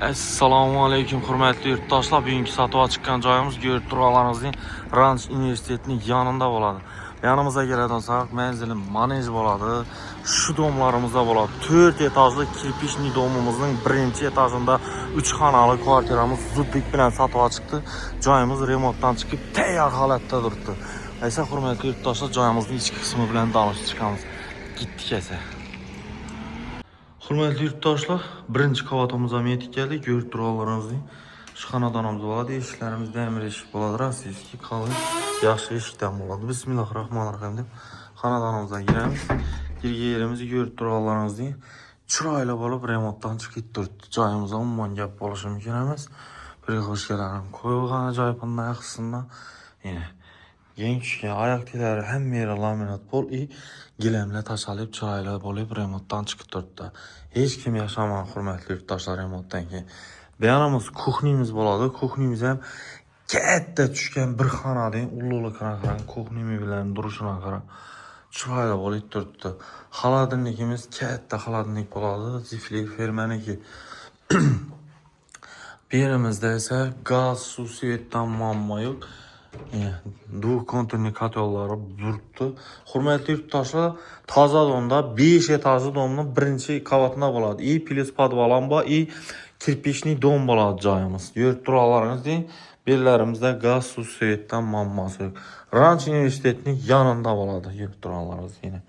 Assalomu alaykum hurmatli yurtdoshlar. Bugungi sotuvga chiqqan joyimiz görüb turganlaringizning Ranch universitetining yanında bo'ladi. Yanımıza keladigan bo'lsak, manzilim manej bo'ladi. Shu domlarimizda bo'ladi. 4 etajli kirpishli domimizning 1-etajida 3 xonali kvartiramiz zudlik bilan sotuvga chiqdi. Joyimiz remontdan chiqib tayyor holatda turibdi. Aysa hurmatli yurtdoshlar, joyimizning ichki qismi bilan tanishib chiqamiz. Gitdik esa. Hurmatli yurtdoshlar, birinchi qavatimizga yetib keldik. Görüb turganlaringizning shu xonadonimiz bo'ladi. Eshiklarimiz demir eshik bo'ladi. Rossiyskiy qalin, yaxshi eshikdan bo'ladi. Bismillahirrohmanirrohim deb xonadonimizga giramiz. Girgan yerimizni görüb turganlaringizning chiroyli bo'lib remontdan chiqib turibdi. Joyimizda umuman gap bo'lishi mumkin emas. Prigoshkalarni qo'yilgan ajoyib bunday qismdan yine Gen tushgan oyoq tiklari hamma yeri laminat pol gilamla tashalib chiroyli bo'lib remontdan chiqib turibdi. Hech kim yashamaydi hurmatli yurtdoshlar remontdan keyin. Bu yerimiz kuxnimiz bo'ladi. Kuxnimiz ham katta tushgan bir xonali ulug'likdan qarang, kuxnimi bilan turishini qarang. Chiroyli bo'lib turibdi. Xolodilnikimiz katta xolodilnik bo'ladi. Zifli fermaniki. Bu yerimizda esa gaz, suv, svetdan muammo yo'q. Duh konturli kotyolları duribdi. Hurmatli yurtdoshlar, toza domda 5 etajli domning birinchi qavatida bo'ladi. Plus podvalam bor, kirpishli dom bo'ladi joyimiz. Görüb turganlaringizdek, bellerimizde gaz, suv, svetdan muammosi yo'q. Ranch universitetining yanında bo'ladi, görüb turganlaringiz yine.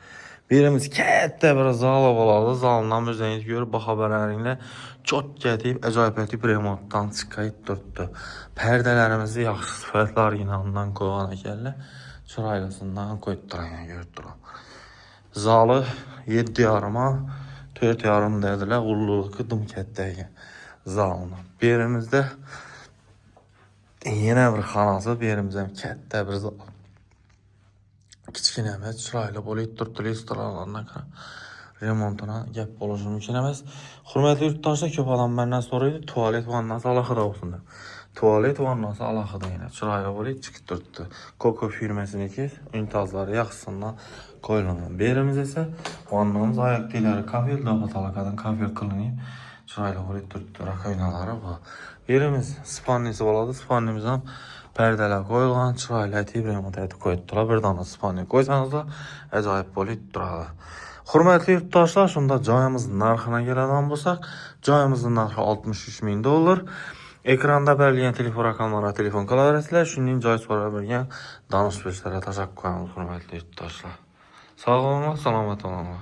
Birimiz katta bir zali bo'ladi. Zaldan o'zingiz görüb xabarlaringlar çok etib, ajoyib etib remontdan chiqib turibdi. Perdelerimizi yaxshi sifatlar yine ondan qo'ygan ekanlar. Chiroylisidan qo'yib turgan görüb turam. Zali 7,5 4,5 dediler. Ulluğu dim katta ekan zalni. Birimizde yine bir xonasi, birimiz ham katta bir zal. Kichkina emas, chiroyli bo'lib turibdi. Restoranlardan qarang. Remontuna gap bo'lishi mumkin emas. Hurmatli yurtdoshlar, ko'p odam mendan so'raydi, tualet vannasi alohida bo'lsin deb. Tualet vannasi alohida yana chiroyli bo'lib chiqib turibdi. Koko firmasiniki unitazlari yaxshisidan qo'yilgan. Berimiz esa vannamiz oyoq tiklari kafel, do'xtalakadan kafel qilinib chiroyli bo'lib turibdi. Rakovinalari bor. Berimiz spannisi bo'ladi. Spannimiz ham perdeler qo'yilgan, chiroyli etib remont etib qo'yibdilar. Bir dona spanni qo'ysanizlar ajoyib bo'lib turadi. Hurmatli yurtdoshlar, shunda joyimiz narxina keladigan bo'lsak, joyimizning narxi $63,000. Ekranda berilgan telefon raqamlariga telefon qilaverasizlar. Shundan joy so'rab bergan danish berishlariga tashakkur qilamiz hurmatli yurtdoshlar. Sog' bo'linglar, salomat bo'linglar.